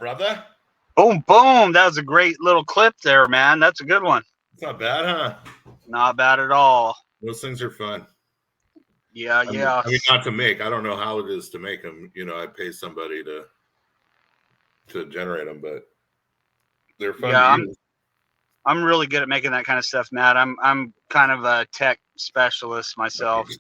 brother? Boom, boom. That was a great little clip there, man. That's a good one. It's not bad, huh? Not bad at all. Those things are fun. Yeah. I mean, not to make. I don't know how it is to make them. I pay somebody to generate them, but they're fun to use. I'm really good at making that kind of stuff, Matt. I'm kind of a tech specialist myself.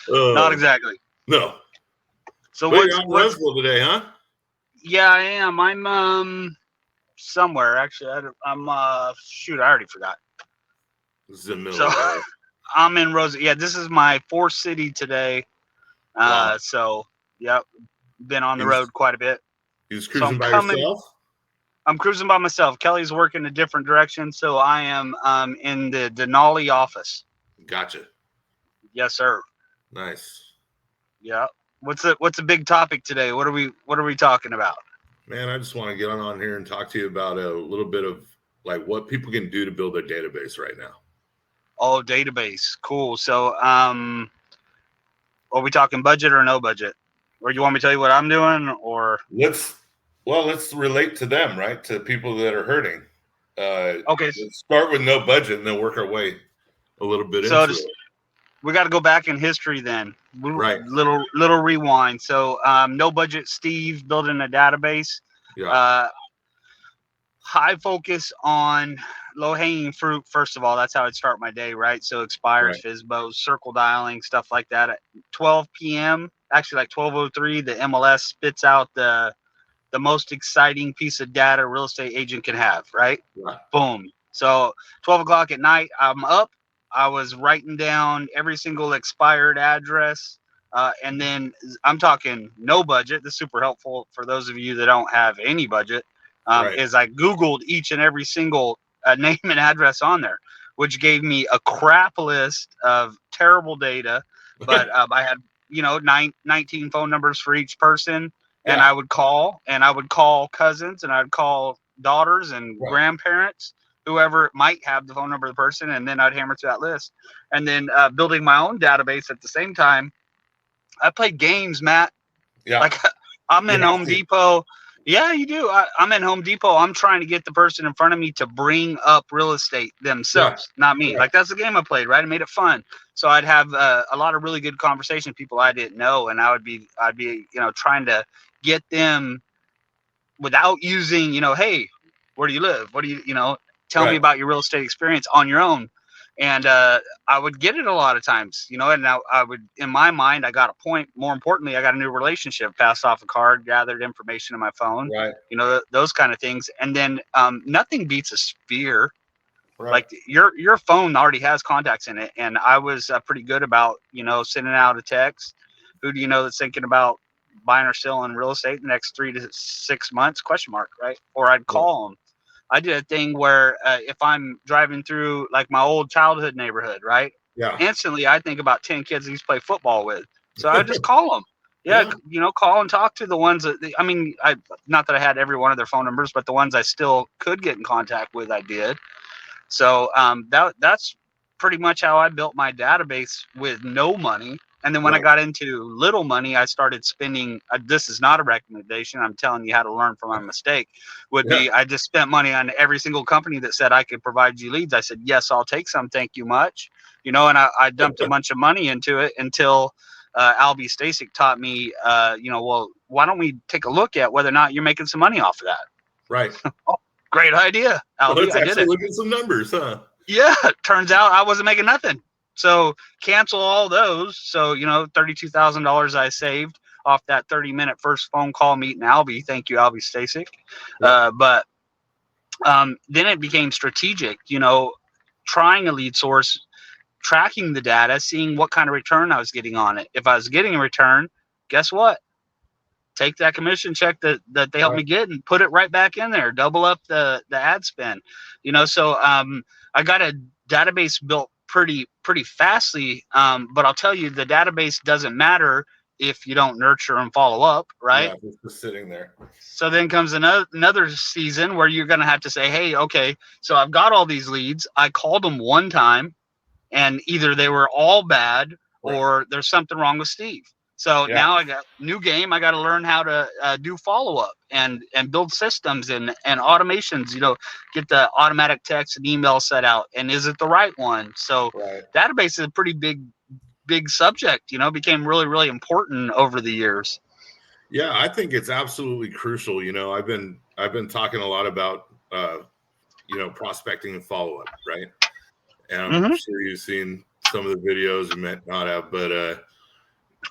Not exactly. No. So but you're on Roseville today, huh? Yeah, I am. I'm somewhere actually. I'm shoot, I already forgot. So I'm in Roseville. Yeah, this is my fourth city today. Wow. So yep, been on the road quite a bit. He's cruising by yourself? I'm cruising by myself. Kelly's working a different direction, so I am in the Denali office. Gotcha. Yes, sir. Nice. Yeah. What's a big topic today? What are we talking about? Man, I just want to get on here and talk to you about a little bit of like what people can do to build their database right now. Oh, database. Cool. So are we talking budget or no budget? Or you want me to tell you what I'm doing, or let's relate to them, right? To people that are hurting. Okay. Let's start with no budget and then work our way a little bit into it. We got to go back in history then. Right. Little rewind. So no budget Steve building a database. Yeah. High focus on low hanging fruit. First of all, that's how I'd start my day, right? So expires, FISBOs, circle dialing, stuff like that. At 12 p.m., actually like 12:03, the MLS spits out the most exciting piece of data a real estate agent can have, right? Yeah. Boom. So 12 o'clock at night, I'm up. I was writing down every single expired address. And then I'm talking no budget. This is super helpful for those of you that don't have any budget. Is I Googled each and every single name and address on there, which gave me a crap list of terrible data. But I had, 19 phone numbers for each person. And I would call cousins, and I'd call daughters and grandparents, whoever might have the phone number of the person. And then I'd hammer through that list. And then building my own database at the same time. I played games, Matt. Yeah. Like I'm in Home Depot. Yeah, you do. I'm in Home Depot. I'm trying to get the person in front of me to bring up real estate themselves, not me. Like that's the game I played, right? I made it fun. So I'd have a lot of really good conversation with people I didn't know, and I'd be trying to get them without using, hey, where do you live? What do you, tell me about your real estate experience on your own. And I would get it a lot of times, and I would, in my mind, I got a point. More importantly, I got a new relationship, passed off a card, gathered information in my phone, those kind of things. And then nothing beats a sphere. Like your phone already has contacts in it. And I was pretty good about, sending out a text. Who do you know that's thinking about buying or selling real estate in the next 3 to 6 months? ? Right. Or I'd call them. I did a thing where if I'm driving through like my old childhood neighborhood, right? Yeah. Instantly, I think about 10 kids I used to play football with. So I would just call them. Call and talk to the ones that, not that I had every one of their phone numbers, but the ones I still could get in contact with, I did. So that's pretty much how I built my database with no money. And then when I got into little money, I started spending. This is not a recommendation. I'm telling you how to learn from my mistake. I just spent money on every single company that said I could provide you leads. I said, yes, I'll take some. Thank you much. And I dumped a bunch of money into it until Albie Stasic taught me, well, why don't we take a look at whether or not you're making some money off of that? Right. Oh, great idea, Albie. I did it. Look at some numbers, huh? Yeah. Turns out I wasn't making nothing. So cancel all those. So, $32,000 I saved off that 30-minute first phone call meeting Albie. Thank you, Albie Stasic. But then it became strategic, trying a lead source, tracking the data, seeing what kind of return I was getting on it. If I was getting a return, guess what? Take that commission check that they helped me get and put it right back in there. Double up the ad spend. So I got a database built pretty fastly, but I'll tell you, the database doesn't matter if you don't nurture and follow up, right? Yeah, it's just sitting there. So then comes another season where you're going to have to say, hey, okay, so I've got all these leads. I called them one time, and either they were all bad or there's something wrong with Steve. So now I got new game. I got to learn how to do follow up and build systems and automations. Get the automatic text and email set out. And is it the right one? So database is a pretty big subject. Became really, really important over the years. Yeah, I think it's absolutely crucial. I've been talking a lot about prospecting and follow up, right? And I'm sure you've seen some of the videos, you might not have, but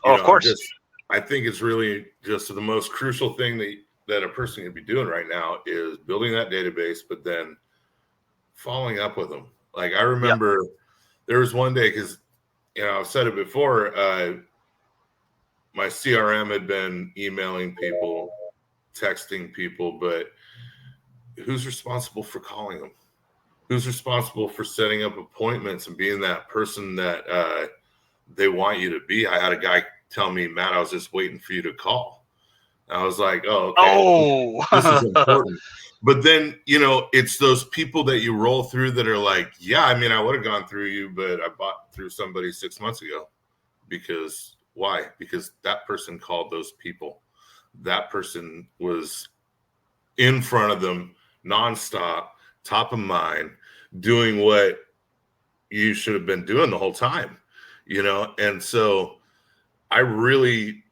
of course. I think it's really just the most crucial thing that a person can be doing right now is building that database, but then following up with them. Like I remember there was one day, because I've said it before, my CRM had been emailing people, texting people, but who's responsible for calling them? Who's responsible for setting up appointments and being that person that they want you to be? I had a guy tell me, Matt, I was just waiting for you to call. And I was like, oh, okay. This is important. But then, it's those people that you roll through that are like, yeah, I mean, I would have gone through you, but I bought through somebody 6 months ago. Because why? Because that person called those people. That person was in front of them nonstop, top of mind, doing what you should have been doing the whole time, And so I really,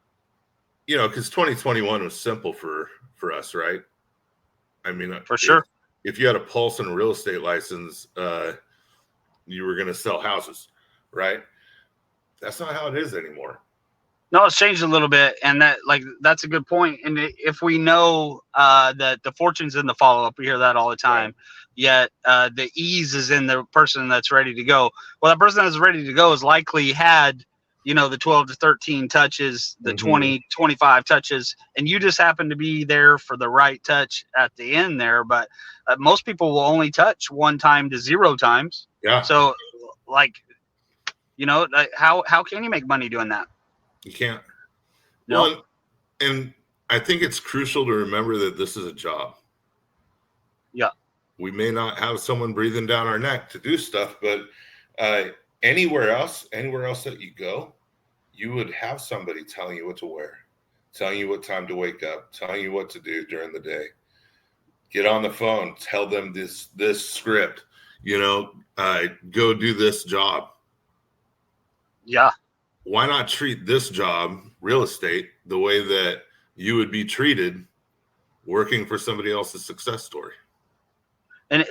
because 2021 was simple for us, right? I mean, for sure. If you had a Pulse and a real estate license, you were going to sell houses, right? That's not how it is anymore. No, it's changed a little bit, and that's a good point. And if we know that the fortune's in the follow up, we hear that all the time. Right. Yet the ease is in the person that's ready to go. Well, that person that's ready to go has likely had the 12 to 13 touches, the 20, 25 touches, and you just happen to be there for the right touch at the end there. But most people will only touch 1 time to 0 times. Yeah. So, how can you make money doing that? You can't. No. Well, and I think it's crucial to remember that this is a job. Yeah. We may not have someone breathing down our neck to do stuff, but anywhere else that you go, you would have somebody telling you what to wear, telling you what time to wake up, telling you what to do during the day. Get on the phone, tell them this script, go do this job. Yeah. Why not treat this job, real estate, the way that you would be treated working for somebody else's success story? And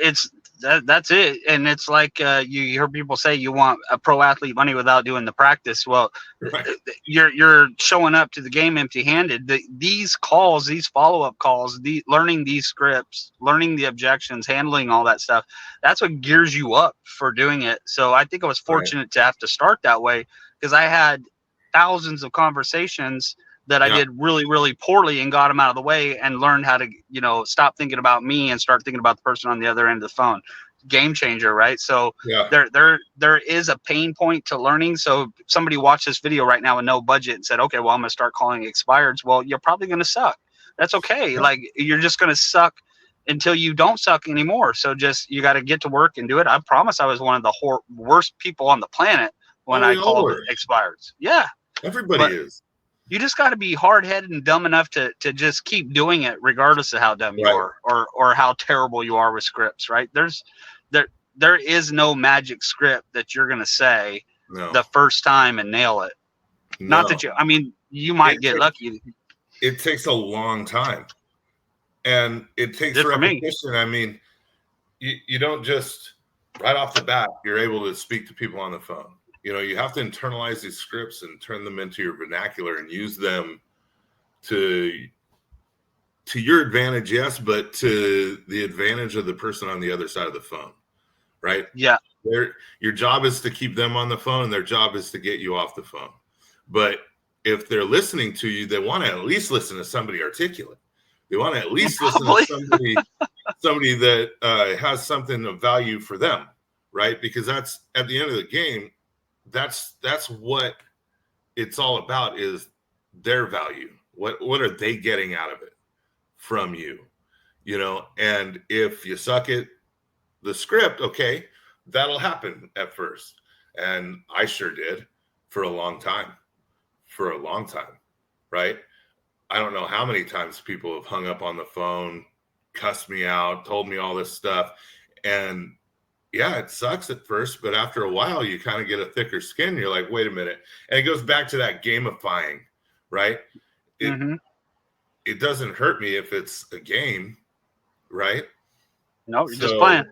that's it. And it's like you hear people say you want a pro athlete money without doing the practice. Well, right. You're showing up to the game empty-handed. These calls, these follow-up calls, learning these scripts, learning the objections, handling all that stuff, that's what gears you up for doing it. So I think I was fortunate to have to start that way, because I had thousands of conversations that I did really, really poorly and got them out of the way and learned how to, stop thinking about me and start thinking about the person on the other end of the phone. Game changer, right? So there is a pain point to learning. So if somebody watched this video right now with no budget and said, okay, well, I'm going to start calling expireds. Well, you're probably going to suck. That's okay. Yeah. Like, you're just going to suck until you don't suck anymore. So you got to get to work and do it. I promise I was one of the worst people on the planet when I called expireds. Yeah. Everybody is. You just got to be hard-headed and dumb enough to just keep doing it, regardless of how dumb you are or how terrible you are with scripts, right? There is no magic script that you're going to say the first time and nail it. No. Not that you might get lucky. It takes a long time, and it takes repetition. I mean, you don't just right off the bat, you're able to speak to people on the phone. You have to internalize these scripts and turn them into your vernacular and use them to your advantage, yes, but to the advantage of the person on the other side of the phone, right? Yeah. Your job is to keep them on the phone, and their job is to get you off the phone. But if they're listening to you, they want to at least listen to somebody articulate. They want to at least listen to somebody that has something of value for them, right? Because that's at the end of the game. That's what it's all about, is their value. What are they getting out of it from you? And if you suck at the script, okay, that'll happen at first. And I sure did for a long time. for a long time, right? I don't know how many times people have hung up on the phone, cussed me out, told me all this stuff. And yeah, it sucks at first, but after a while, you kind of get a thicker skin. You're like, wait a minute. And it goes back to that gamifying, right? It doesn't hurt me if it's a game, right? No, you're just playing.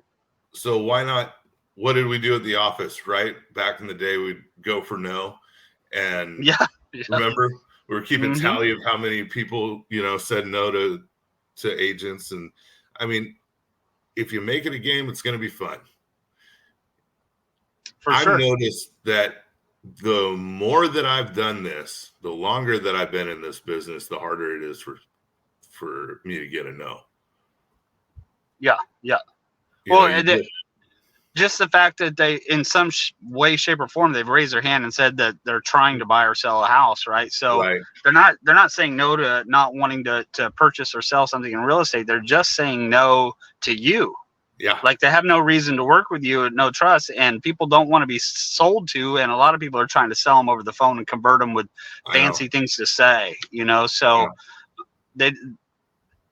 So why not? What did we do at the office, right? Back in the day, we'd go for no. And remember, we were keeping tally of how many people, said no to agents. And I mean, if you make it a game, it's going to be fun. I've noticed that the more that I've done this, the longer that I've been in this business, the harder it is for me to get a no. Yeah. Well, just the fact that they, in some way, shape, or form, they've raised their hand and said that they're trying to buy or sell a house, right? So they're not saying no to not wanting to purchase or sell something in real estate. They're just saying no to you. Yeah. Like they have no reason to work with you, no trust, and people don't want to be sold to. And a lot of people are trying to sell them over the phone and convert them with fancy things to say, So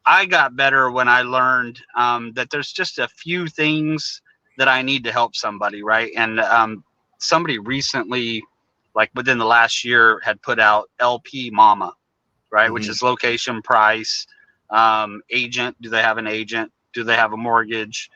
I got better when I learned that there's just a few things that I need to help somebody, right? And somebody recently, like within the last year, had put out LP Mama, right? Which is location, price, agent. Do they have an agent? Do they have a mortgage?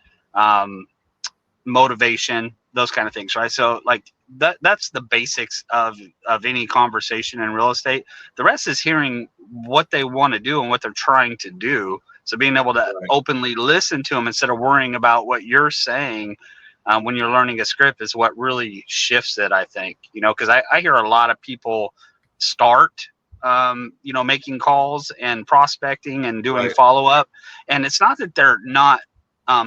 Motivation, those kind of things, right? So like that's the basics of any conversation in real estate. The rest is hearing what they want to do and what they're trying to do. So being able to openly listen to them instead of worrying about what you're saying when you're learning a script is what really shifts it, I think, because I hear a lot of people start making calls and prospecting and doing follow-up, and it's not that they're not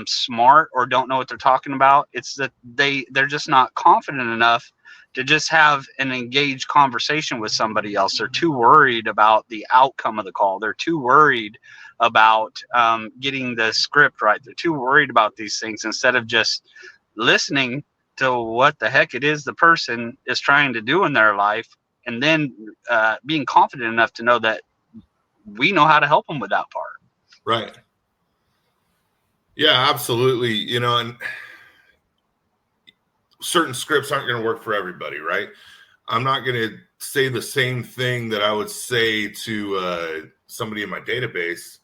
smart or don't know what they're talking about. It's that they're just not confident enough to just have an engaged conversation with somebody else. They're too worried about the outcome of the call. They're too worried about getting the script right. They're too worried about these things instead of just listening to what the heck it is the person is trying to do in their life, and then being confident enough to know that we know how to help them with that part. Right. Yeah, absolutely. And certain scripts aren't going to work for everybody, right? I'm not going to say the same thing that I would say to somebody in my database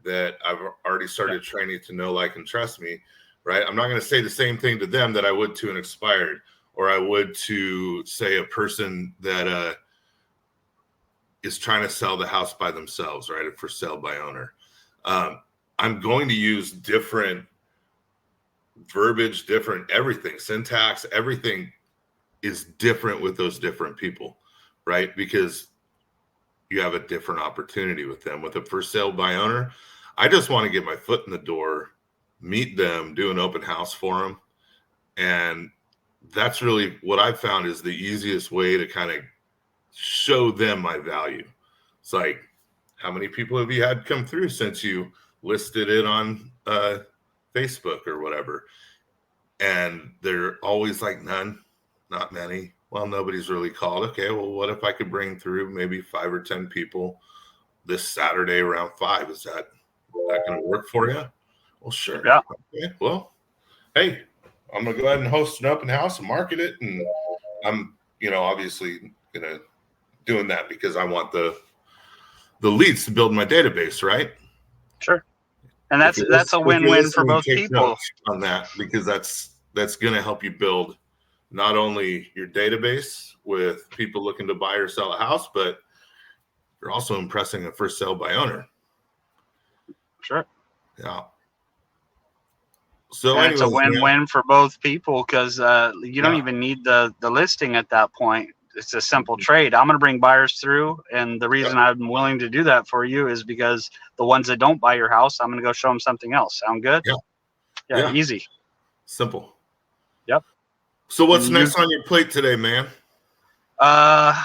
that I've already started training to know, like, and trust me, right? I'm not going to say the same thing to them that I would to an expired, or I would to, say, a person that is trying to sell the house by themselves, right? For sale by owner. I'm going to use different verbiage, different everything, syntax, everything is different with those different people, right? Because you have a different opportunity with them. With a for sale by owner, I just want to get my foot in the door, meet them, do an open house for them. And that's really what I've found is the easiest way to kind of show them my value. It's like, how many people have you had come through since you listed it on Facebook or whatever? And they're always like, none, not many. Well, nobody's really called. Okay, well, what if I could bring through maybe 5 or 10 people this Saturday around 5? Is that going to work for you? Well, sure. Yeah. Okay, well, hey, I'm going to go ahead and host an open house and market it. And I'm, obviously going to doing that because I want the leads to build my database, right? Sure. And that's a win-win for both people on that, because that's going to help you build not only your database with people looking to buy or sell a house, but you're also impressing a first sale by owner. Sure. Yeah. So it's a win-win for both people because you don't even need the listing at that point. It's a simple trade. I'm going to bring buyers through, and the reason I'm willing to do that for you is because the ones that don't buy your house, I'm going to go show them something else. Sound good? Yeah. Easy. Simple. Yep. So what's next on your plate today, man? I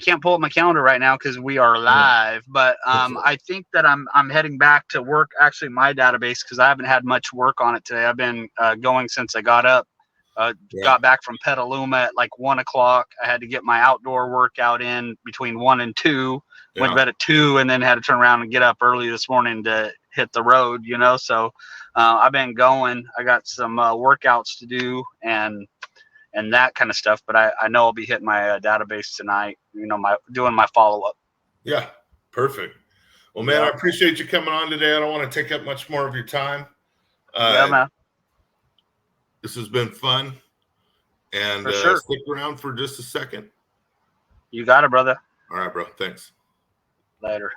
can't pull up my calendar right now because we are live, but I think that I'm heading back to work, actually my database, because I haven't had much work on it today. I've been going since I got up Got back from Petaluma at like 1 o'clock. I had to get my outdoor workout in between 1 and 2. Went to bed at 2, and then had to turn around and get up early this morning to hit the road, you know. So I've been going. I got some workouts to do and that kind of stuff. But I know I'll be hitting my database tonight, you know, doing my follow-up. Yeah, perfect. Well, man, I appreciate you coming on today. I don't want to take up much more of your time. Yeah, man. This has been fun. And sure. Stick around for just a second. You got it, brother. All right, bro. Thanks. Later.